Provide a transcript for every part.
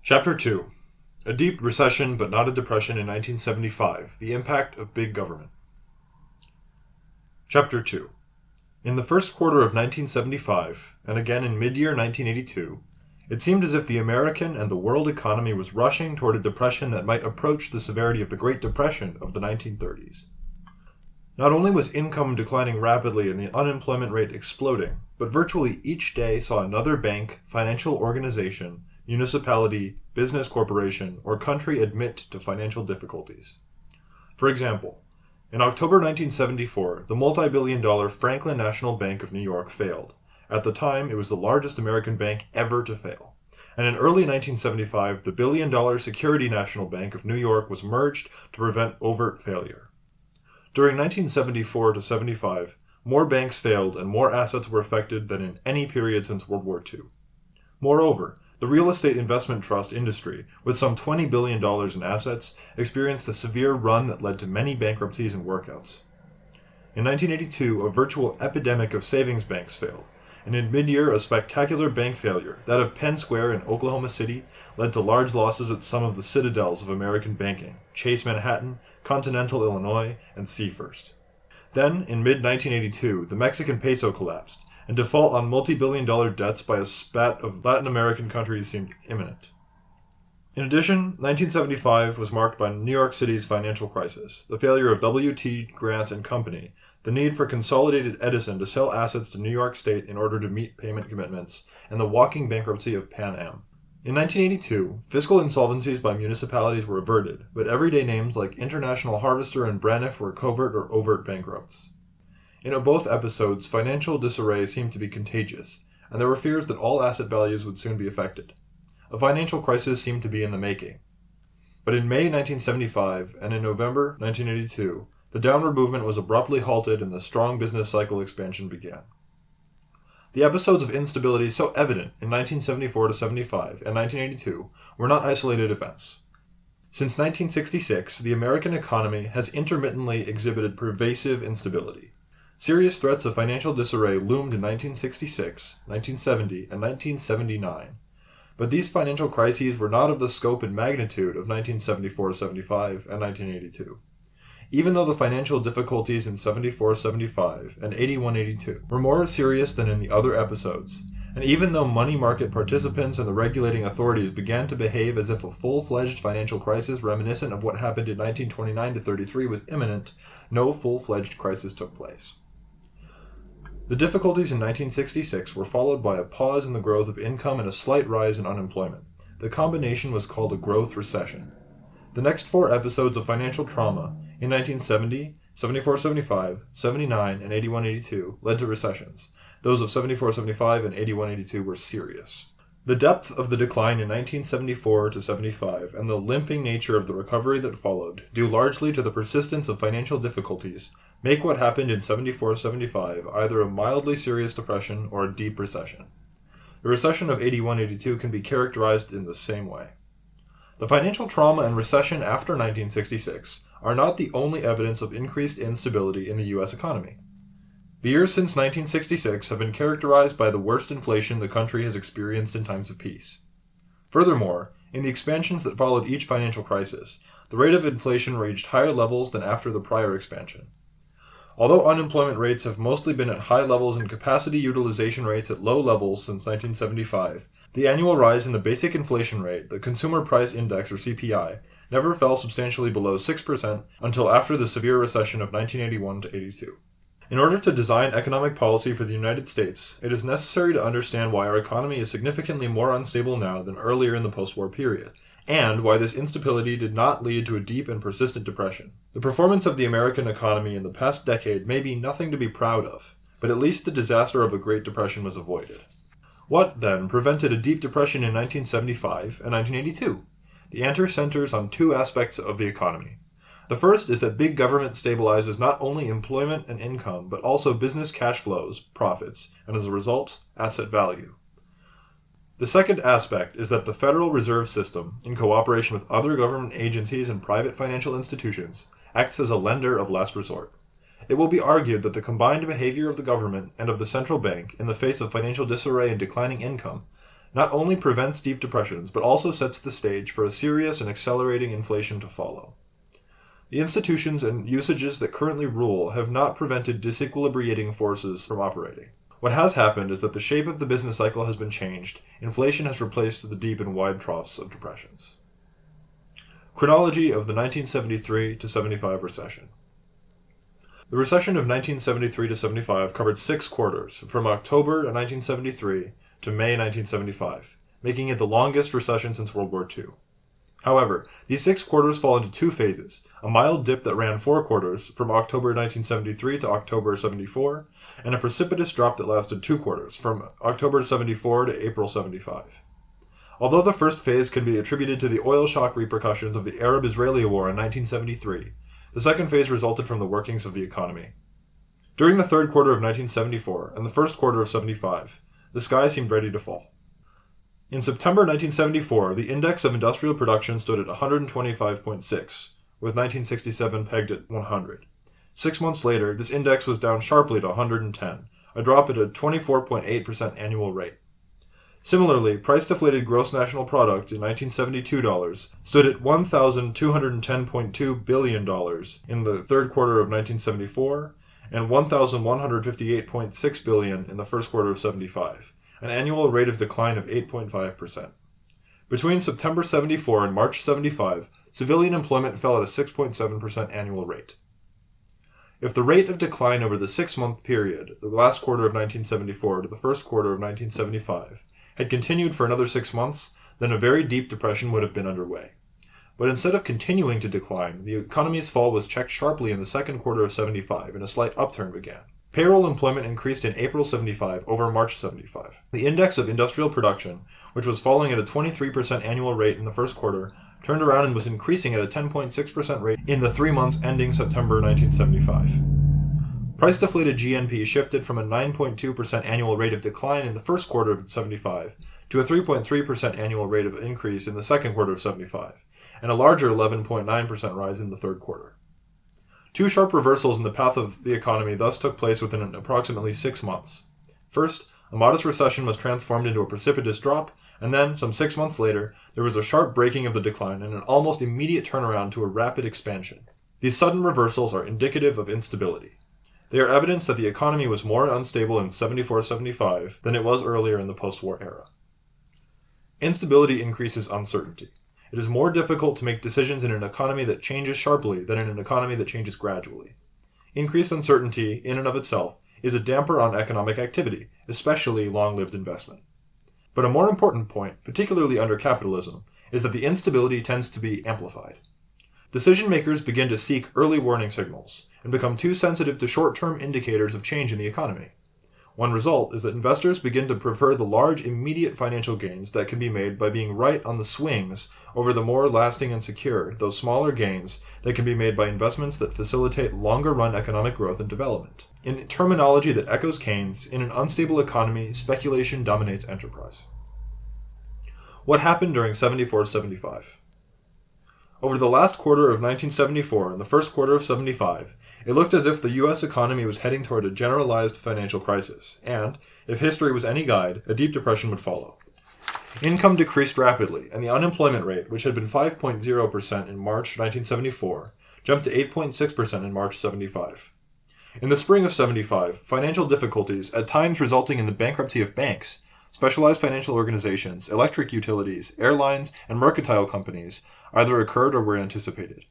Chapter 2. A Deep Recession but Not a Depression in 1975. The Impact of Big Government. Chapter 2. In the first quarter of 1975, and again in mid-year 1982, it seemed as if the American and the world economy was rushing toward a depression that might approach the severity of the Great Depression of the 1930s. Not only was income declining rapidly and the unemployment rate exploding, but virtually each day saw another bank, financial organization, municipality, business corporation, or country admit to financial difficulties. For example, in October 1974, the multi-billion-dollar Franklin National Bank of New York failed. At the time, it was the largest American bank ever to fail. And in early 1975, the billion-dollar Security National Bank of New York was merged to prevent overt failure. During 1974 to 75, more banks failed and more assets were affected than in any period since World War II. Moreover, the real estate investment trust industry, with some $20 billion in assets, experienced a severe run that led to many bankruptcies and workouts. In 1982, a virtual epidemic of savings banks failed, and in mid-year, a spectacular bank failure, that of Penn Square in Oklahoma City, led to large losses at some of the citadels of American banking: Chase Manhattan, Continental Illinois, and Seafirst. Then, in mid-1982, the Mexican peso collapsed, and default on multi-billion-dollar debts by a spat of Latin American countries seemed imminent. In addition, 1975 was marked by New York City's financial crisis, the failure of W.T. Grant and Company, the need for Consolidated Edison to sell assets to New York State in order to meet payment commitments, and the walking bankruptcy of Pan Am. In 1982, fiscal insolvencies by municipalities were averted, but everyday names like International Harvester and Braniff were covert or overt bankrupts. In both episodes, financial disarray seemed to be contagious, and there were fears that all asset values would soon be affected. A financial crisis seemed to be in the making. But in May 1975 and in November 1982, the downward movement was abruptly halted and the strong business cycle expansion began. The episodes of instability so evident in 1974 to 75 and 1982 were not isolated events. Since 1966, the American economy has intermittently exhibited pervasive instability. Serious threats of financial disarray loomed in 1966, 1970, and 1979, but these financial crises were not of the scope and magnitude of 1974-75 and 1982. Even though the financial difficulties in 74-75 and 81-82 were more serious than in the other episodes, and even though money market participants and the regulating authorities began to behave as if a full-fledged financial crisis reminiscent of what happened in 1929-33 was imminent, no full-fledged crisis took place. The difficulties in 1966 were followed by a pause in the growth of income and a slight rise in unemployment. The combination was called a growth recession. The next four episodes of financial trauma, in 1970, 74-75, 79, and 81-82, led to recessions. Those of 74-75 and 81-82 were serious. The depth of the decline in 1974 to 75 and the limping nature of the recovery that followed, due largely to the persistence of financial difficulties, make what happened in 74-75 either a mildly serious depression or a deep recession. The recession of 81-82 can be characterized in the same way. The financial trauma and recession after 1966 are not the only evidence of increased instability in the U.S. economy. The years since 1966 have been characterized by the worst inflation the country has experienced in times of peace. Furthermore, in the expansions that followed each financial crisis, the rate of inflation reached higher levels than after the prior expansion. Although unemployment rates have mostly been at high levels and capacity utilization rates at low levels since 1975, the annual rise in the basic inflation rate, the Consumer Price Index or CPI, never fell substantially below 6% until after the severe recession of 1981 to 82. In order to design economic policy for the United States, it is necessary to understand why our economy is significantly more unstable now than earlier in the post-war period, and why this instability did not lead to a deep and persistent depression. The performance of the American economy in the past decade may be nothing to be proud of, but at least the disaster of a Great Depression was avoided. What, then, prevented a deep depression in 1975 and 1982? The answer centers on two aspects of the economy. The first is that big government stabilizes not only employment and income, but also business cash flows, profits, and as a result, asset value. The second aspect is that the Federal Reserve System, in cooperation with other government agencies and private financial institutions, acts as a lender of last resort. It will be argued that the combined behavior of the government and of the central bank in the face of financial disarray and declining income not only prevents deep depressions, but also sets the stage for a serious and accelerating inflation to follow. The institutions and usages that currently rule have not prevented disequilibrating forces from operating. What has happened is that the shape of the business cycle has been changed. Inflation has replaced the deep and wide troughs of depressions. Chronology of the 1973-75 recession. The recession of 1973-75 covered 6 quarters, from October 1973 to May 1975, making it the longest recession since World War II. However, these 6 quarters fall into 2 phases, a mild dip that ran 4 quarters, from October 1973 to October 74, and a precipitous drop that lasted 2 quarters, from October 74 to April 75. Although the first phase can be attributed to the oil shock repercussions of the Arab-Israeli War in 1973, the second phase resulted from the workings of the economy. During the third quarter of 1974 and the first quarter of 75, the sky seemed ready to fall. In September 1974, the index of industrial production stood at 125.6, with 1967 pegged at 100. 6 months later, this index was down sharply to 110, a drop at a 24.8% annual rate. Similarly, price-deflated gross national product in 1972 dollars stood at $1,210.2 billion in the third quarter of 1974 and $1,158.6 billion in the first quarter of 75, an annual rate of decline of 8.5%. Between September 74 and March 75, civilian employment fell at a 6.7% annual rate. If the rate of decline over the 6-month period, the last quarter of 1974 to the first quarter of 1975, had continued for another 6 months, then a very deep depression would have been underway. But instead of continuing to decline, the economy's fall was checked sharply in the second quarter of 75, and a slight upturn began. Payroll employment increased in April 75 over March 75. The index of industrial production, which was falling at a 23% annual rate in the first quarter, turned around and was increasing at a 10.6% rate in the 3 months ending September 1975. Price-deflated GNP shifted from a 9.2% annual rate of decline in the first quarter of 75 to a 3.3% annual rate of increase in the second quarter of 75, and a larger 11.9% rise in the third quarter. 2 sharp reversals in the path of the economy thus took place within approximately 6 months. First, a modest recession was transformed into a precipitous drop, and then, some 6 months later, there was a sharp breaking of the decline and an almost immediate turnaround to a rapid expansion. These sudden reversals are indicative of instability. They are evidence that the economy was more unstable in 74-75 than it was earlier in the post-war era. Instability increases uncertainty. It is more difficult to make decisions in an economy that changes sharply than in an economy that changes gradually. Increased uncertainty, in and of itself, is a damper on economic activity, especially long-lived investment. But a more important point, particularly under capitalism, is that the instability tends to be amplified. Decision makers begin to seek early warning signals and become too sensitive to short-term indicators of change in the economy. One result is that investors begin to prefer the large immediate financial gains that can be made by being right on the swings over the more lasting and secure, though smaller gains that can be made by investments that facilitate longer-run economic growth and development. In terminology that echoes Keynes, in an unstable economy, speculation dominates enterprise. What happened during 74-75? Over the last quarter of 1974 and the first quarter of 75, it looked as if the U.S. economy was heading toward a generalized financial crisis, and, if history was any guide, a deep depression would follow. Income decreased rapidly, and the unemployment rate, which had been 5.0% in March 1974, jumped to 8.6% in March 75. In the spring of 75, financial difficulties, at times resulting in the bankruptcy of banks, specialized financial organizations, electric utilities, airlines, and mercantile companies, either occurred or were anticipated.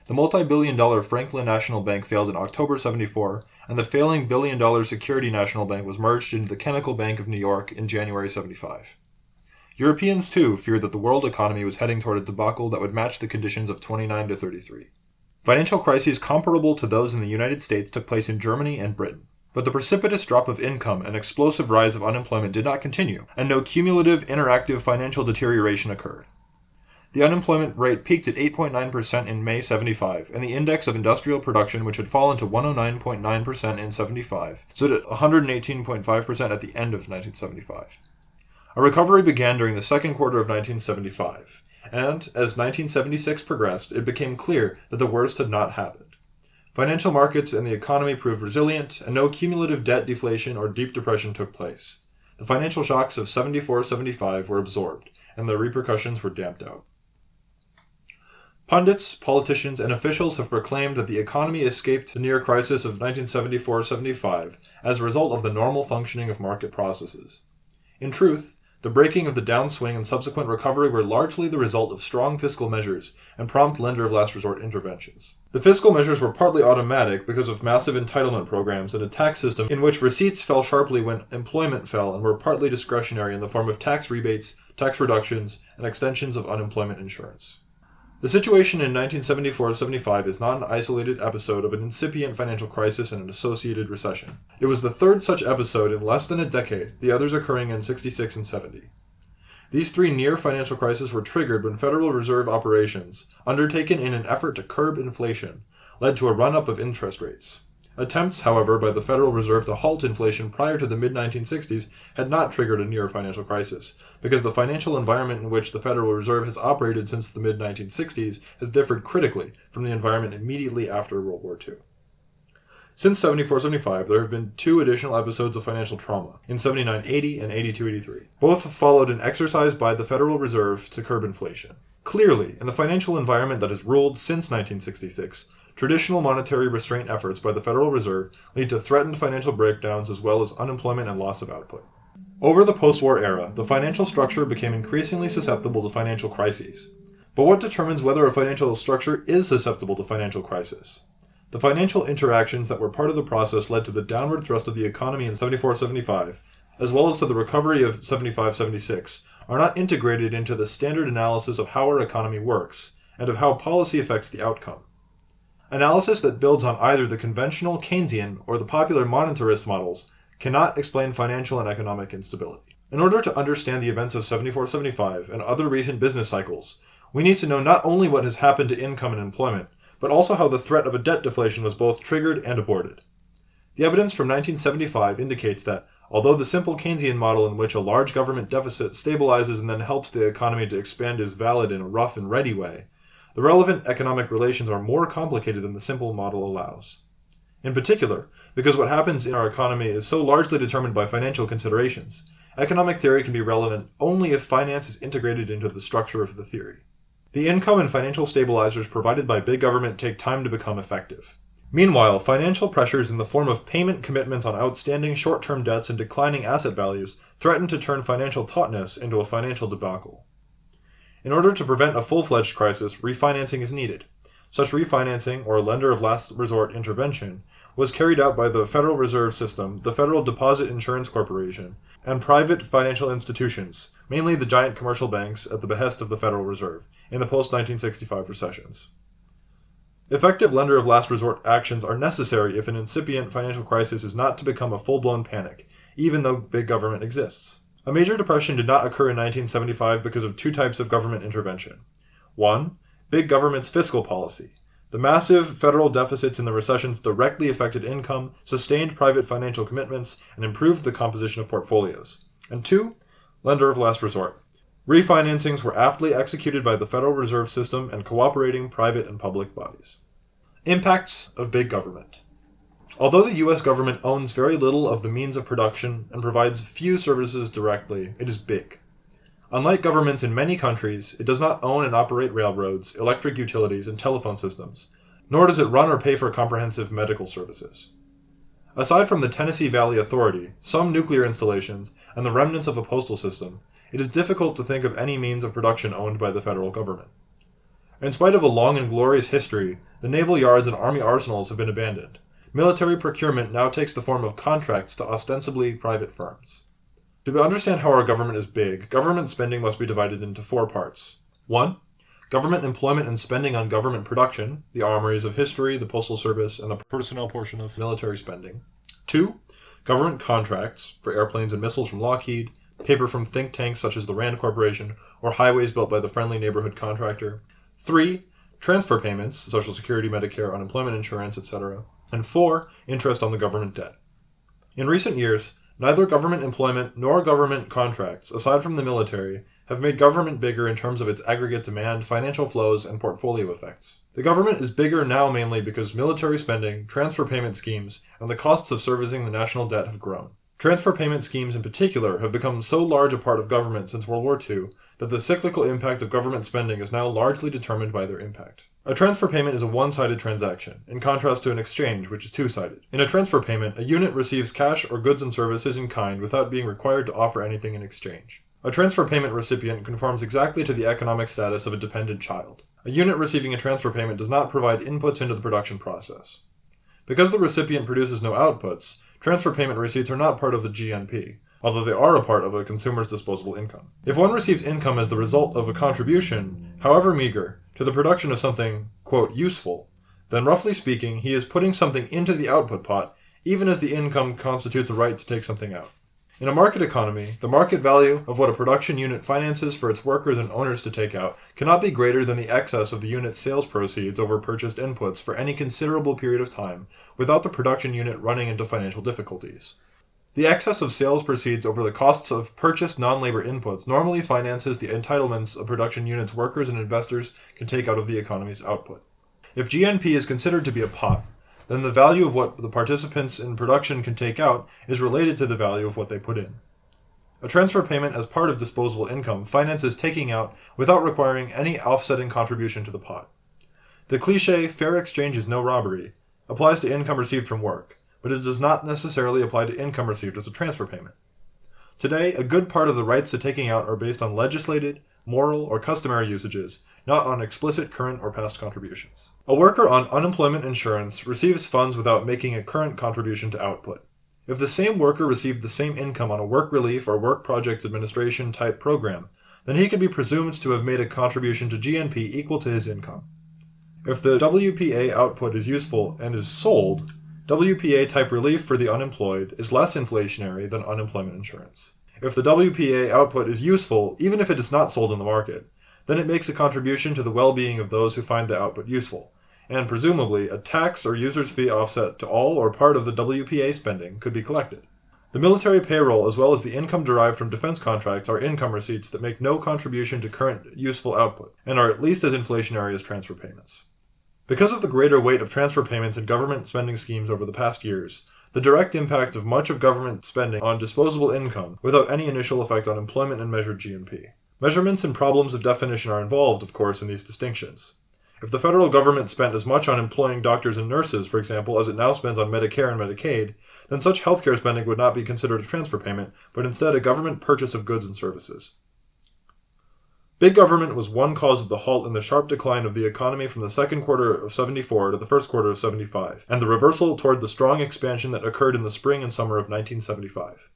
The multi-billion-dollar Franklin National Bank failed in October 74, and the failing billion-dollar Security National Bank was merged into the Chemical Bank of New York in January 75. Europeans, too, feared that the world economy was heading toward a debacle that would match the conditions of 29-33. Financial crises comparable to those in the United States took place in Germany and Britain. But the precipitous drop of income and explosive rise of unemployment did not continue, and no cumulative interactive financial deterioration occurred. The unemployment rate peaked at 8.9% in May 75, and the index of industrial production, which had fallen to 109.9% in 75, stood at 118.5% at the end of 1975. A recovery began during the second quarter of 1975, and, as 1976 progressed, it became clear that the worst had not happened. Financial markets and the economy proved resilient, and no cumulative debt deflation or deep depression took place. the financial shocks of 74-75 were absorbed, and their repercussions were damped out. Pundits, politicians, and officials have proclaimed that the economy escaped the near crisis of 1974-75 as a result of the normal functioning of market processes. In truth, the breaking of the downswing and subsequent recovery were largely the result of strong fiscal measures and prompt lender of last resort interventions. The fiscal measures were partly automatic because of massive entitlement programs and a tax system in which receipts fell sharply when employment fell, and were partly discretionary in the form of tax rebates, tax reductions, and extensions of unemployment insurance. The situation in 1974-75 is not an isolated episode of an incipient financial crisis and an associated recession. It was the third such episode in less than a decade, the others occurring in 66 and 70. These three near financial crises were triggered when Federal Reserve operations, undertaken in an effort to curb inflation, led to a run-up of interest rates. Attempts, however, by the Federal Reserve to halt inflation prior to the mid-1960s had not triggered a near financial crisis, because the financial environment in which the Federal Reserve has operated since the mid-1960s has differed critically from the environment immediately after World War II. Since 74-75, there have been two additional episodes of financial trauma, in 79-80 and 82-83. Both followed an exercise by the Federal Reserve to curb inflation. Clearly, in the financial environment that has ruled since 1966, traditional monetary restraint efforts by the Federal Reserve lead to threatened financial breakdowns as well as unemployment and loss of output. Over the post-war era, the financial structure became increasingly susceptible to financial crises. But what determines whether a financial structure is susceptible to financial crisis? The financial interactions that were part of the process led to the downward thrust of the economy in 74-75, as well as to the recovery of 75-76, are not integrated into the standard analysis of how our economy works and of how policy affects the outcome. Analysis that builds on either the conventional Keynesian or the popular monetarist models cannot explain financial and economic instability. In order to understand the events of 74-75 and other recent business cycles, we need to know not only what has happened to income and employment, but also how the threat of a debt deflation was both triggered and aborted. The evidence from 1975 indicates that, although the simple Keynesian model in which a large government deficit stabilizes and then helps the economy to expand is valid in a rough and ready way, the relevant economic relations are more complicated than the simple model allows. In particular, because what happens in our economy is so largely determined by financial considerations, economic theory can be relevant only if finance is integrated into the structure of the theory. The income and financial stabilizers provided by big government take time to become effective. Meanwhile, financial pressures in the form of payment commitments on outstanding short-term debts and declining asset values threaten to turn financial tautness into a financial debacle. In order to prevent a full-fledged crisis, refinancing is needed. Such refinancing, or lender of last resort intervention, was carried out by the Federal Reserve System, the Federal Deposit Insurance Corporation, and private financial institutions, mainly the giant commercial banks at the behest of the Federal Reserve, in the post-1965 recessions. Effective lender of last resort actions are necessary if an incipient financial crisis is not to become a full-blown panic, even though big government exists. A major depression did not occur in 1975 because of two types of government intervention. One, big government's fiscal policy. The massive federal deficits in the recessions directly affected income, sustained private financial commitments, and improved the composition of portfolios. And two, lender of last resort. Refinancings were aptly executed by the Federal Reserve System and cooperating private and public bodies. Impacts of big government. Although the U.S. government owns very little of the means of production and provides few services directly, it is big. Unlike governments in many countries, it does not own and operate railroads, electric utilities, and telephone systems, nor does it run or pay for comprehensive medical services. Aside from the Tennessee Valley Authority, some nuclear installations, and the remnants of a postal system, it is difficult to think of any means of production owned by the federal government. In spite of a long and glorious history, the naval yards and army arsenals have been abandoned. Military procurement now takes the form of contracts to ostensibly private firms. To understand how our government is big, government spending must be divided into four parts. 1. Government employment and spending on government production, the armories of history, the postal service, and the personnel portion of military spending. 2. Government contracts, for airplanes and missiles from Lockheed, paper from think tanks such as the Rand Corporation, or highways built by the friendly neighborhood contractor. 3. Transfer payments, Social Security, Medicare, unemployment insurance, etc. And 4. Interest on the government debt. In recent years, neither government employment nor government contracts, aside from the military, have made government bigger in terms of its aggregate demand, financial flows, and portfolio effects. The government is bigger now mainly because military spending, transfer payment schemes, and the costs of servicing the national debt have grown. Transfer payment schemes in particular have become so large a part of government since World War II that the cyclical impact of government spending is now largely determined by their impact. A transfer payment is a one-sided transaction, in contrast to an exchange, which is two-sided. In a transfer payment, a unit receives cash or goods and services in kind without being required to offer anything in exchange. A transfer payment recipient conforms exactly to the economic status of a dependent child. A unit receiving a transfer payment does not provide inputs into the production process. Because the recipient produces no outputs, transfer payment receipts are not part of the GNP, although they are a part of a consumer's disposable income. If one receives income as the result of a contribution, however meager, to the production of something, quote, useful, then roughly speaking, he is putting something into the output pot, even as the income constitutes a right to take something out. In a market economy, the market value of what a production unit finances for its workers and owners to take out cannot be greater than the excess of the unit's sales proceeds over purchased inputs for any considerable period of time without the production unit running into financial difficulties. The excess of sales proceeds over the costs of purchased non-labor inputs normally finances the entitlements a production unit's workers and investors can take out of the economy's output. If GNP is considered to be a pot, then the value of what the participants in production can take out is related to the value of what they put in. A transfer payment as part of disposable income finances taking out without requiring any offsetting contribution to the pot. The cliché, fair exchange is no robbery, applies to income received from work, but it does not necessarily apply to income received as a transfer payment. Today, a good part of the rights to taking out are based on legislated, moral, or customary usages, not on explicit current or past contributions. A worker on unemployment insurance receives funds without making a current contribution to output. If the same worker received the same income on a work relief or work projects administration type program, then he can be presumed to have made a contribution to GNP equal to his income. If the WPA output is useful and is sold, WPA-type relief for the unemployed is less inflationary than unemployment insurance. If the WPA output is useful, even if it is not sold in the market, then it makes a contribution to the well-being of those who find the output useful, and presumably a tax or user's fee offset to all or part of the WPA spending could be collected. The military payroll as well as the income derived from defense contracts are income receipts that make no contribution to current useful output, and are at least as inflationary as transfer payments. Because of the greater weight of transfer payments in government spending schemes over the past years, the direct impact of much of government spending on disposable income without any initial effect on employment and measured GNP. Measurements and problems of definition are involved, of course, in these distinctions. If the federal government spent as much on employing doctors and nurses, for example, as it now spends on Medicare and Medicaid, then such healthcare spending would not be considered a transfer payment, but instead a government purchase of goods and services. Big government was one cause of the halt in the sharp decline of the economy from the second quarter of 74 to the first quarter of 75, and the reversal toward the strong expansion that occurred in the spring and summer of 1975.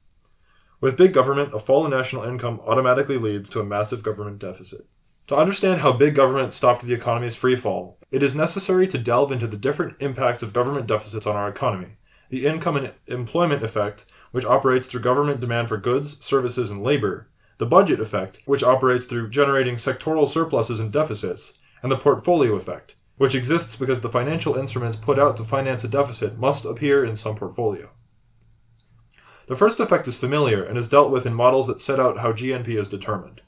With big government, a fall in national income automatically leads to a massive government deficit. To understand how big government stopped the economy's free fall, it is necessary to delve into the different impacts of government deficits on our economy, the income and employment effect, which operates through government demand for goods, services, and labor, the budget effect, which operates through generating sectoral surpluses and deficits, and the portfolio effect, which exists because the financial instruments put out to finance a deficit must appear in some portfolio. The first effect is familiar and is dealt with in models that set out how GNP is determined.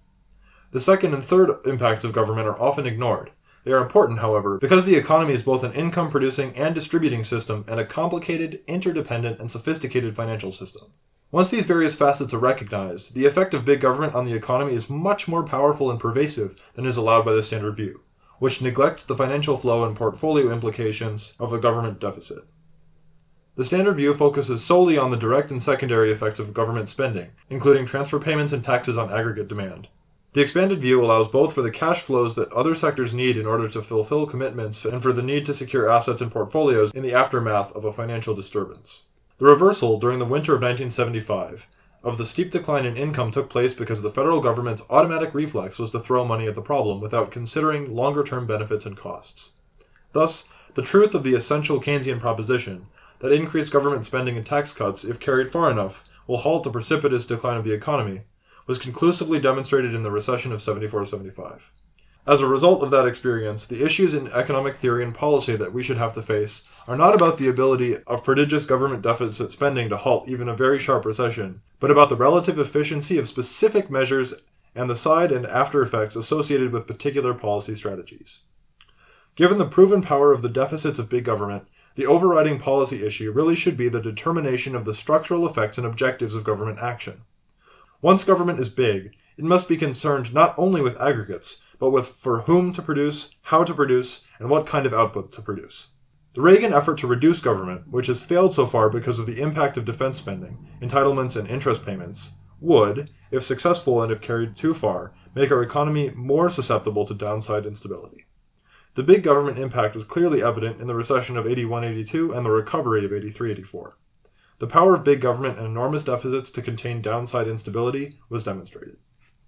The second and third impacts of government are often ignored. They are important, however, because the economy is both an income-producing and distributing system and a complicated, interdependent, and sophisticated financial system. Once these various facets are recognized, the effect of big government on the economy is much more powerful and pervasive than is allowed by the standard view, which neglects the financial flow and portfolio implications of a government deficit. The standard view focuses solely on the direct and secondary effects of government spending, including transfer payments and taxes on aggregate demand. The expanded view allows both for the cash flows that other sectors need in order to fulfill commitments and for the need to secure assets and portfolios in the aftermath of a financial disturbance. The reversal, during the winter of 1975, of the steep decline in income took place because the federal government's automatic reflex was to throw money at the problem without considering longer-term benefits and costs. Thus, the truth of the essential Keynesian proposition, that increased government spending and tax cuts, if carried far enough, will halt the precipitous decline of the economy, was conclusively demonstrated in the recession of 74-75. As a result of that experience, the issues in economic theory and policy that we should have to face are not about the ability of prodigious government deficit spending to halt even a very sharp recession, but about the relative efficiency of specific measures and the side and after effects associated with particular policy strategies. Given the proven power of the deficits of big government, The overriding policy issue really should be the determination of the structural effects and objectives of government action. Once government is big, it must be concerned not only with aggregates, but with for whom to produce, how to produce, and what kind of output to produce. The Reagan effort to reduce government, which has failed so far because of the impact of defense spending, entitlements, and interest payments, would, if successful and if carried too far, make our economy more susceptible to downside instability. The big government impact was clearly evident in the recession of 81-82 and the recovery of 83-84. The power of big government and enormous deficits to contain downside instability was demonstrated.